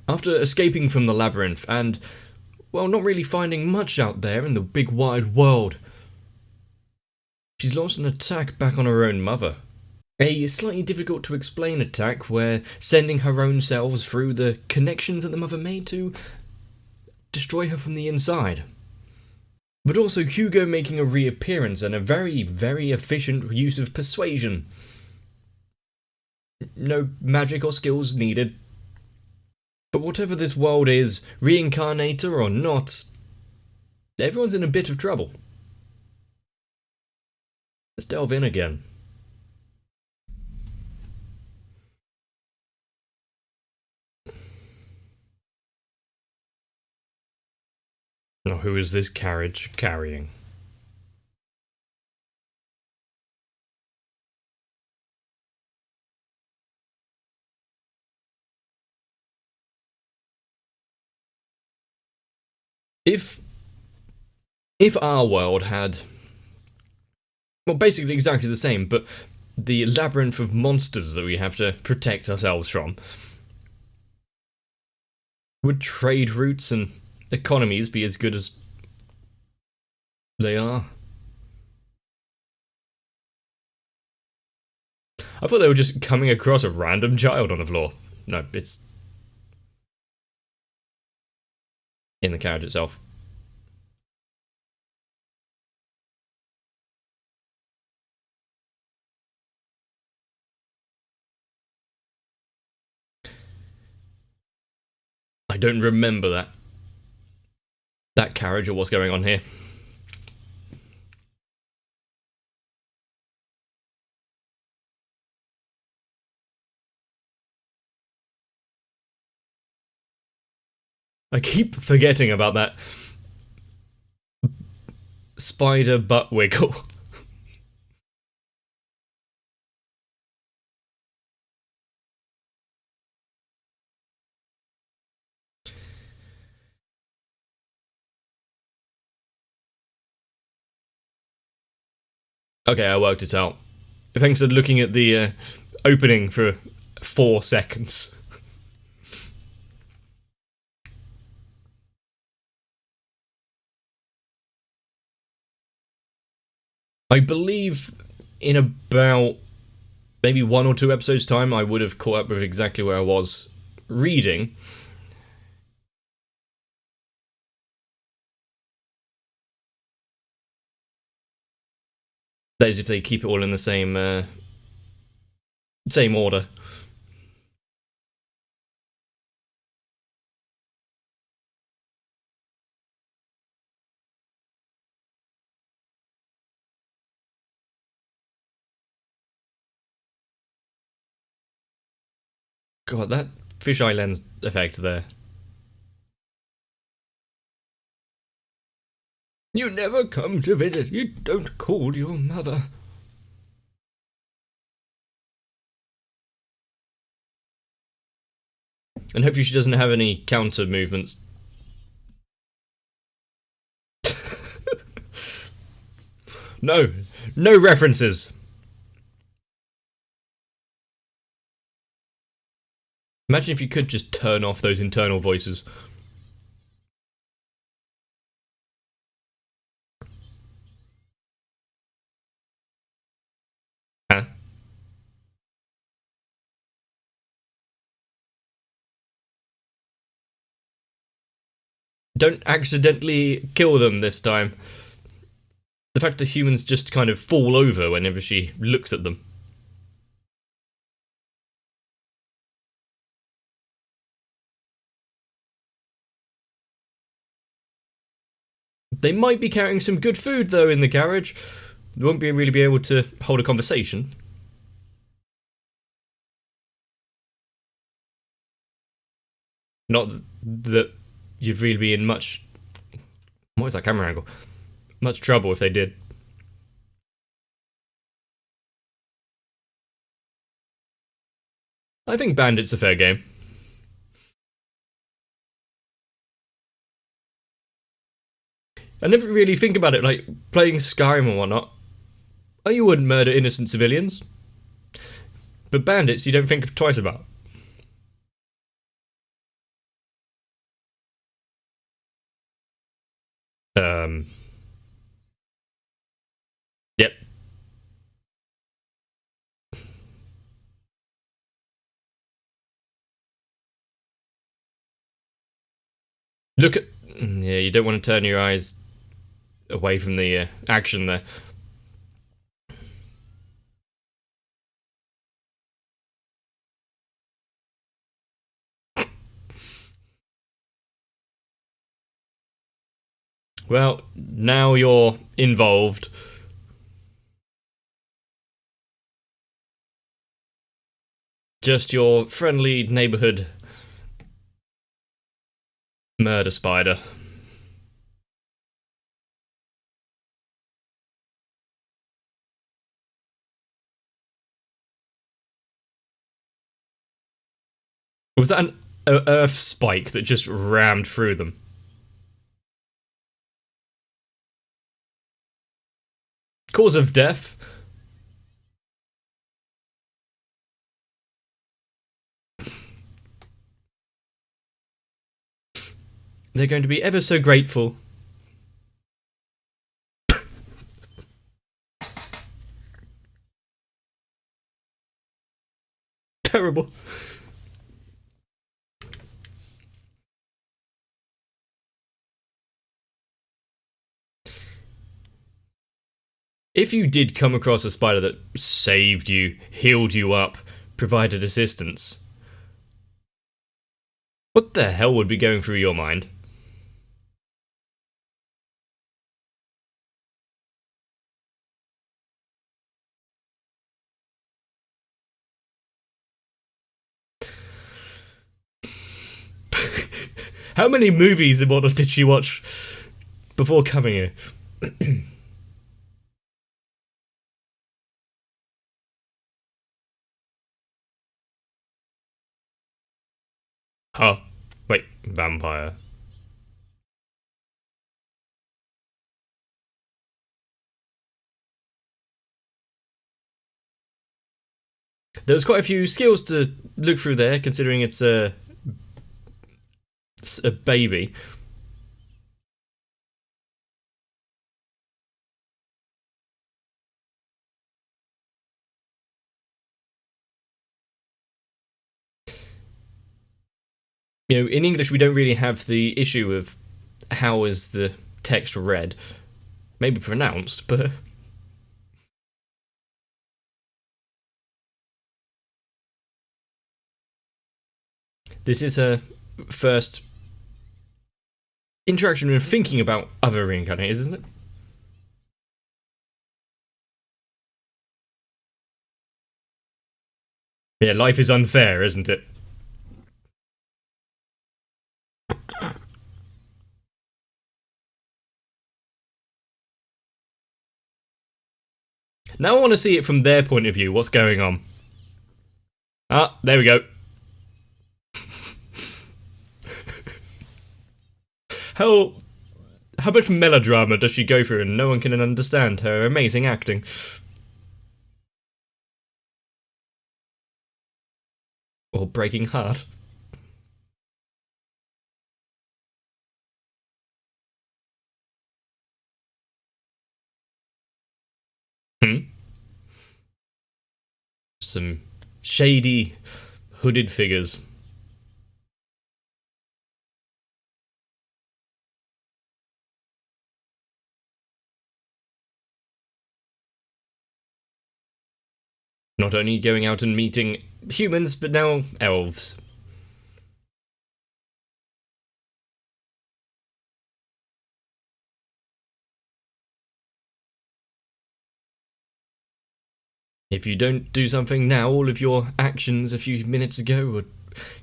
After escaping from the labyrinth and, well, not really finding much out there in the big wide world, she's launched an attack back on her own mother. A slightly difficult to explain attack where sending her own selves through the connections that the mother made to destroy her from the inside. But also Hugo making a reappearance and a very, very efficient use of persuasion. No magic or skills needed. But whatever this world is, reincarnator or not, everyone's in a bit of trouble. Let's delve in again. Now, who is this carriage carrying? If our world had, well, basically exactly the same, but the labyrinth of monsters that we have to protect ourselves from, would trade routes and economies be as good as they are? I thought they were just coming across a random child on the floor. No, it's in the carriage itself. I don't remember that carriage or what's going on here. I keep forgetting about that spider butt wiggle. Okay, I worked it out. Thanks for looking at the opening for 4 seconds. I believe in about maybe 1 or 2 episodes time I would have caught up with exactly where I was reading. That is if they keep it all in the same order. God, that fisheye lens effect there. You never come to visit. You don't call your mother. And hopefully she doesn't have any counter movements. No references. Imagine if you could just turn off those internal voices. Huh? Don't accidentally kill them this time. The fact that humans just kind of fall over whenever she looks at them. They might be carrying some good food, though, in the carriage. They won't really be able to hold a conversation. Not that you'd really be in much... What is that camera angle? Much trouble if they did. I think Bandit's a fair game. I never really think about it, like, playing Skyrim and whatnot. Oh, you wouldn't murder innocent civilians. But bandits you don't think twice about. Look at... Yeah, you don't want to turn your eyes away from the action there. Well, now you're involved. Just your friendly neighborhood murder spider. Was that an earth spike that just rammed through them? Cause of death? They're going to be ever so grateful. Terrible. If you did come across a spider that saved you, healed you up, provided assistance, what the hell would be going through your mind? How many movies and whatnot did she watch before coming here? Huh? Wait, vampire. There's quite a few skills to look through there, considering it's a baby. You know, in English we don't really have the issue of how is the text read. Maybe pronounced, but this is her first interaction with thinking about other reincarnators, isn't it? Yeah, life is unfair, isn't it? Now I want to see it from their point of view, what's going on. Ah, there we go. How how much melodrama does she go through and no one can understand her amazing acting? Or breaking heart. Hmm? Some shady, hooded figures. Not only going out and meeting humans, but now elves. If you don't do something now, all of your actions a few minutes ago would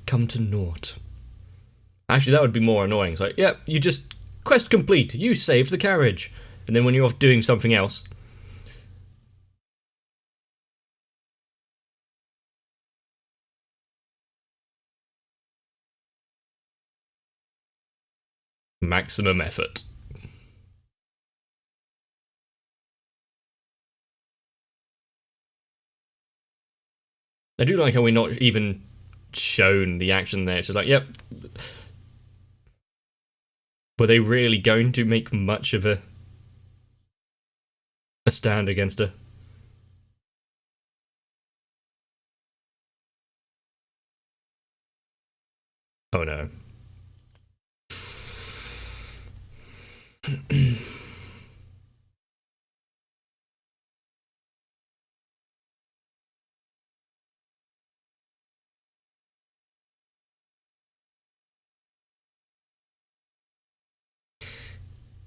come to naught. Actually, that would be more annoying. It's like, yeah, you just quest complete. You saved the carriage, and then when you're off doing something else, maximum effort. I do like how we're not even shown the action there. It's just like, yep. Were they really going to make much of a stand against her? Oh no.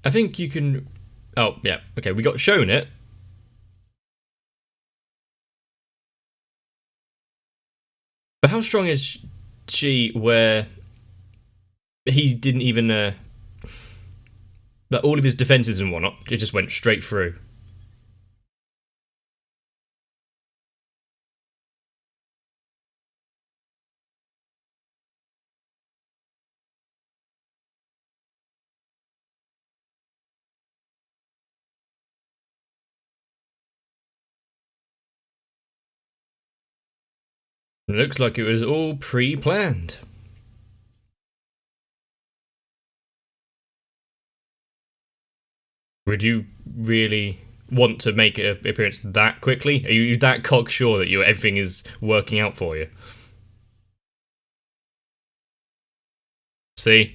I think you can. Oh, yeah, okay, we got shown it. But how strong is she where he didn't even. Like, all of his defenses and whatnot, it just went straight through. It looks like it was all pre planned. Would you really want to make an appearance that quickly? Are you that cocksure that everything is working out for you? See?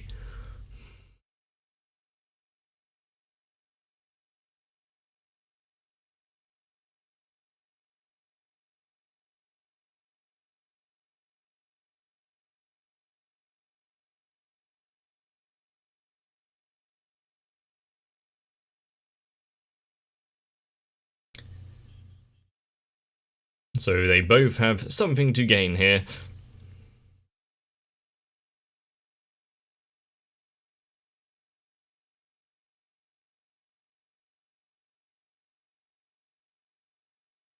So they both have something to gain here.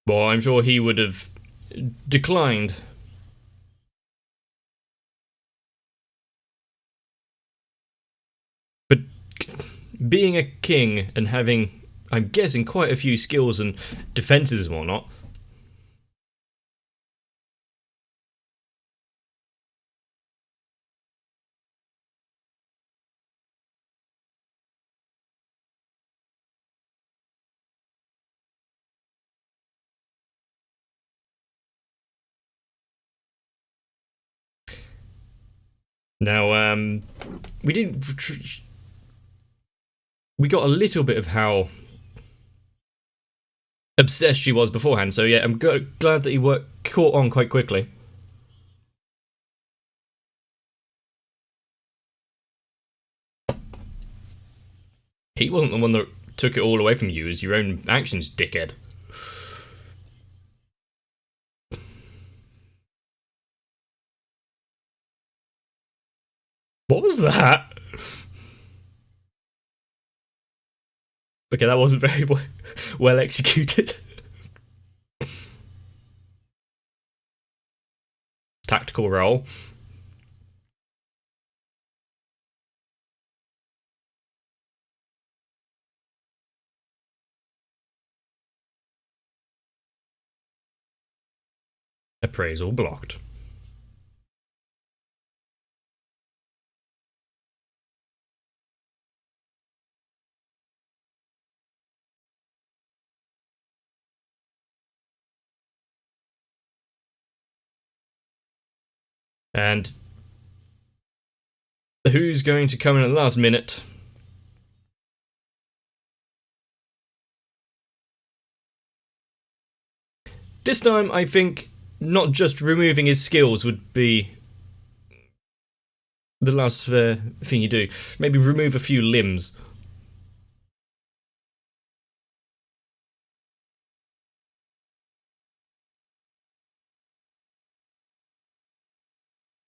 Well, I'm sure he would have declined. But being a king and having, I'm guessing, quite a few skills and defenses and whatnot. Now, we didn't. We got a little bit of how obsessed she was beforehand, so yeah, I'm glad that he caught on quite quickly. He wasn't the one that took it all away from you, as your own actions, dickhead. What was that? Okay, that wasn't very well executed. Tactical roll. Appraisal blocked. And who's going to come in at the last minute? This time, I think not just removing his skills would be the last thing you do. Maybe remove a few limbs.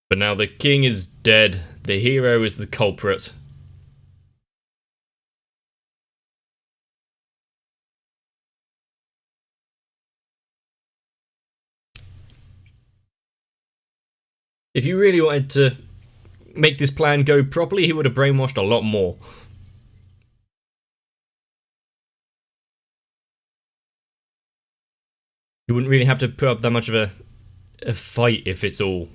But now the king is dead, the hero is the culprit. If you really wanted to make this plan go properly, he would have brainwashed a lot more. You wouldn't really have to put up that much of a fight if it's all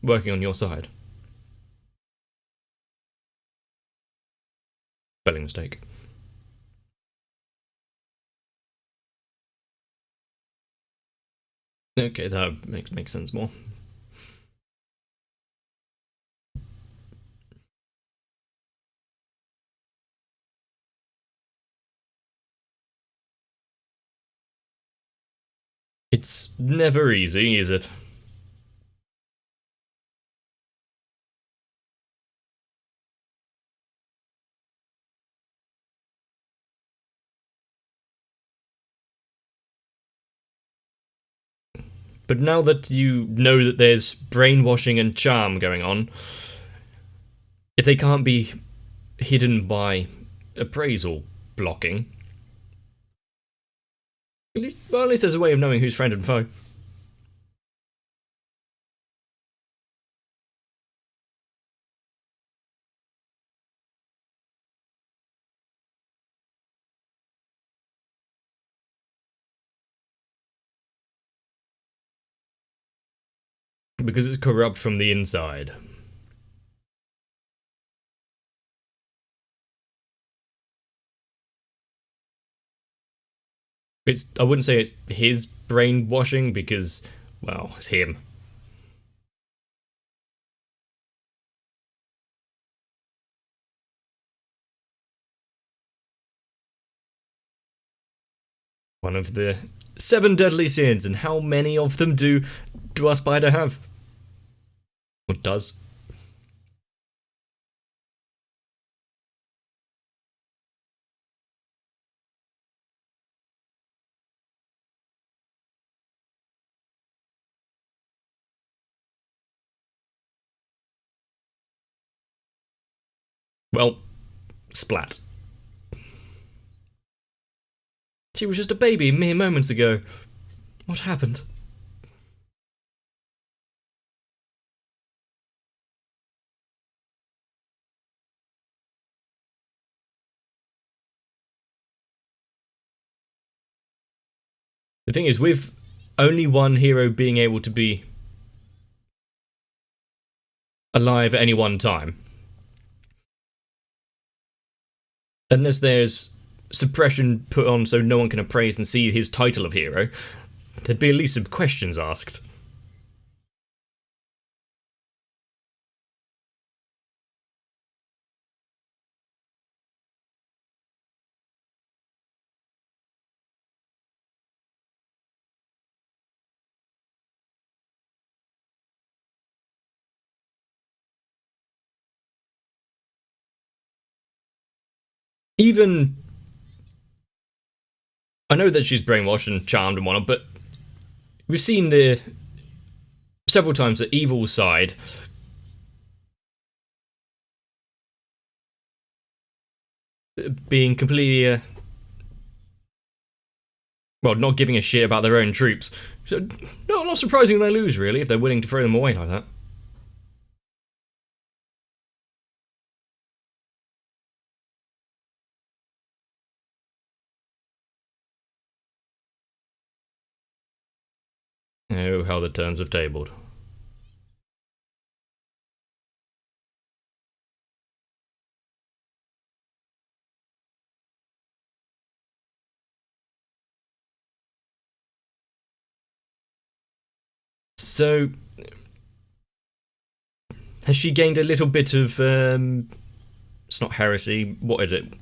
working on your side. Spelling mistake. Okay, that makes sense more. It's never easy, is it? But now that you know that there's brainwashing and charm going on, if they can't be hidden by appraisal blocking, at least there's a way of knowing who's friend and foe. Because it's corrupt from the inside. I wouldn't say it's his brainwashing because, well, it's him. One of the 7 deadly sins, and how many of them do our spider have? Or does? Well, splat. She was just a baby mere moments ago. What happened? The thing is, with only one hero being able to be alive at any one time, unless there's suppression put on so no one can appraise and see his title of hero, there'd be at least some questions asked. Even I know that she's brainwashed and charmed and whatnot, but we've seen the several times the evil side being completely well, not giving a shit about their own troops. So, no, not surprising they lose, really, if they're willing to throw them away like that. Oh, how the turns have tabled. So, has she gained a little bit of, it's not heresy, what is it?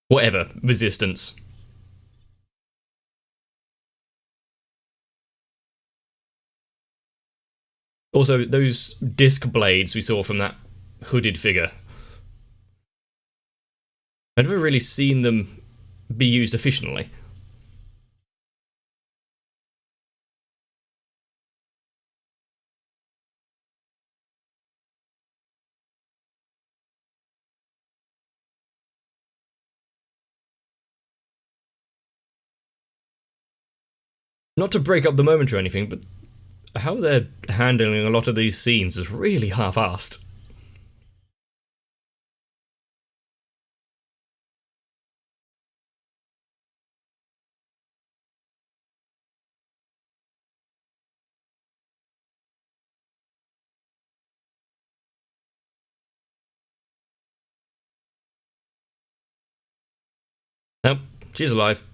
Whatever, resistance. Also, those disc blades we saw from that hooded figure. I've never really seen them be used efficiently. Not to break up the moment or anything, but how they're handling a lot of these scenes is really half-assed. Nope, she's alive.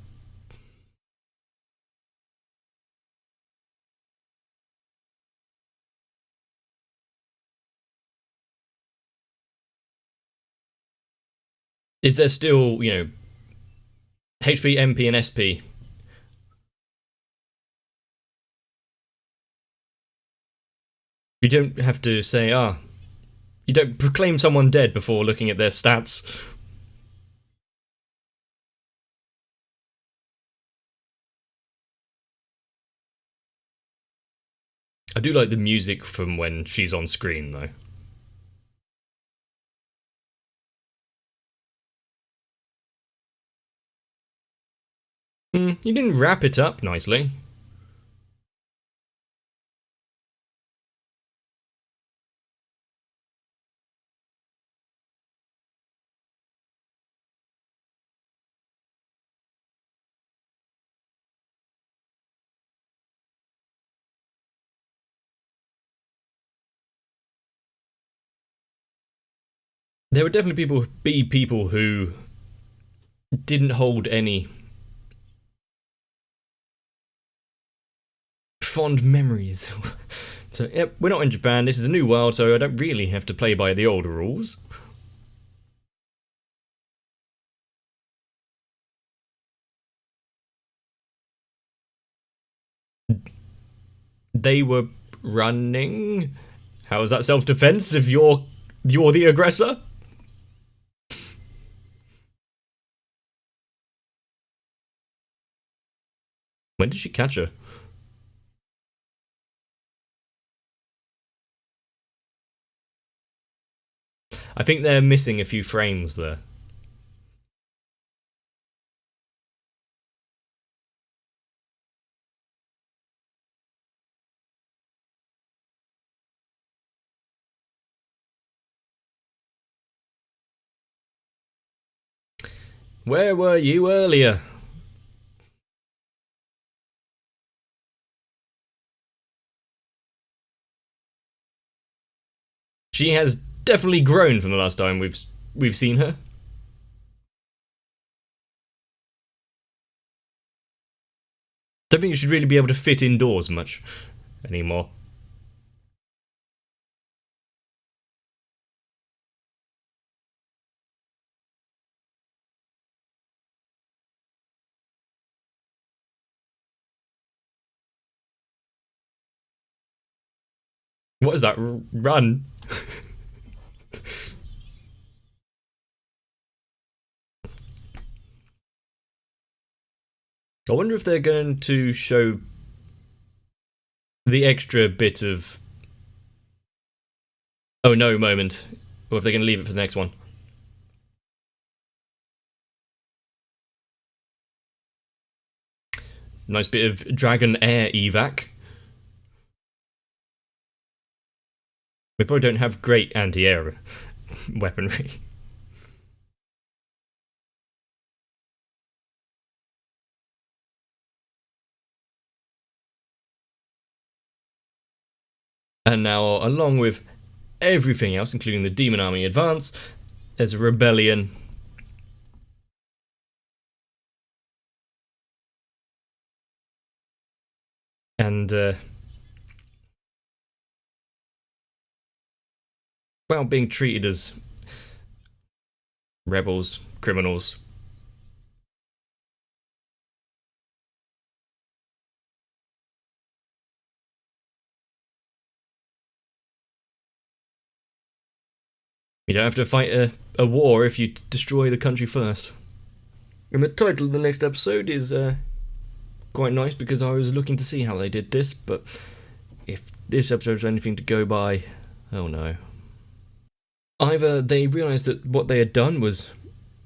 Is there still, HP, MP, and SP don't have to say, you don't proclaim someone dead before looking at their stats. I do like the music from when she's on screen, though. You didn't wrap it up nicely. There would definitely be people who didn't hold any fond memories. So, yep, we're not in Japan, this is a new world, so I don't really have to play by the old rules. They were running? How is that self-defense if you're the aggressor? When did she catch her? I think they're missing a few frames there. Where were you earlier? She has definitely grown from the last time we've seen her. Don't think you should really be able to fit indoors much anymore. What is that? Run? I wonder if they're going to show the extra bit of oh no moment, or if they're going to leave it for the next one. Nice bit of Dragon Air evac. We probably don't have great anti-air weaponry. And now, along with everything else, including the Demon Army advance, there's a rebellion. And, well, being treated as rebels, criminals. You don't have to fight a war if you destroy the country first. And the title of the next episode is quite nice because I was looking to see how they did this, but if this episode's anything to go by, oh no. Either they realised that what they had done was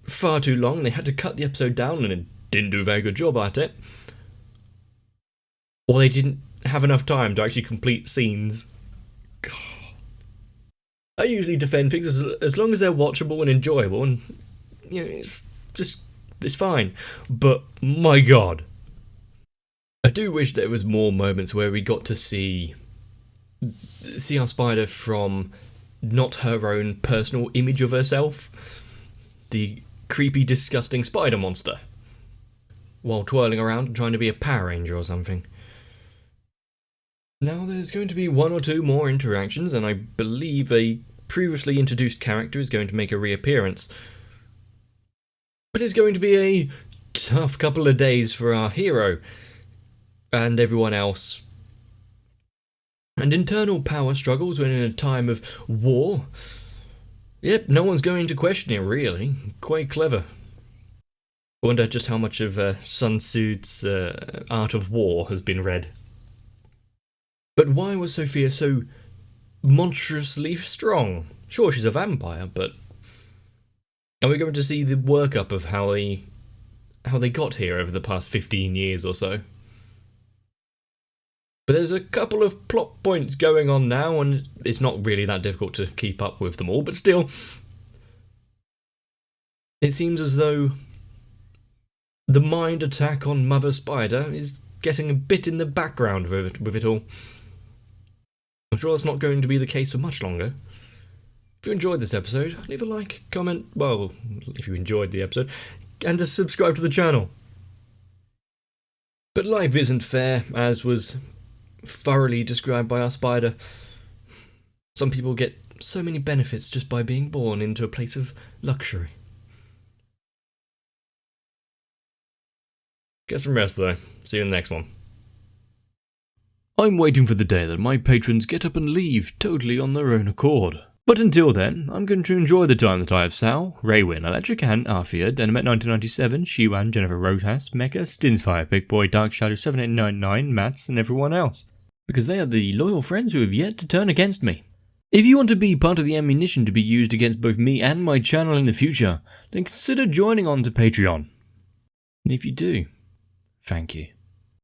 far too long, they had to cut the episode down and it didn't do a very good job at it, or they didn't have enough time to actually complete scenes. God. I usually defend things as long as they're watchable and enjoyable, and you know, it's fine. But my God, I do wish there was more moments where we got to see our spider from not her own personal image of herself, the creepy, disgusting spider monster, while twirling around and trying to be a Power Ranger or something. Now there's going to be one or two more interactions, and I believe a previously introduced character is going to make a reappearance. But it's going to be a tough couple of days for our hero and everyone else And internal power struggles when in a time of war. Yep, no one's going to question it, really. Quite clever. I wonder just how much of Sun Tzu's Art of War has been read. But why was Sophia so monstrously strong? Sure, she's a vampire, but are we going to see the workup of how they got here over the past 15 years or so? But there's a couple of plot points going on now, and it's not really that difficult to keep up with them all, but still, it seems as though the mind attack on Mother Spider is getting a bit in the background with it all. I'm sure that's not going to be the case for much longer. If you enjoyed this episode, leave a like, comment, well, if you enjoyed the episode, and to subscribe to the channel. But life isn't fair, as was thoroughly described by our spider. Some people get so many benefits just by being born into a place of luxury. Get some rest though. See you in the next one. I'm waiting for the day that my patrons get up and leave totally on their own accord. But until then, I'm going to enjoy the time that I have Sal, Raywin, Electric Ant, Arthea, Dynamet 1997, Shiwan, Jennifer Roadhouse, Mecha, Stinsfire, Big Boy, Dark Shadow 7899, Mats, and everyone else. Because they are the loyal friends who have yet to turn against me. If you want to be part of the ammunition to be used against both me and my channel in the future, then consider joining on to Patreon. And if you do, thank you.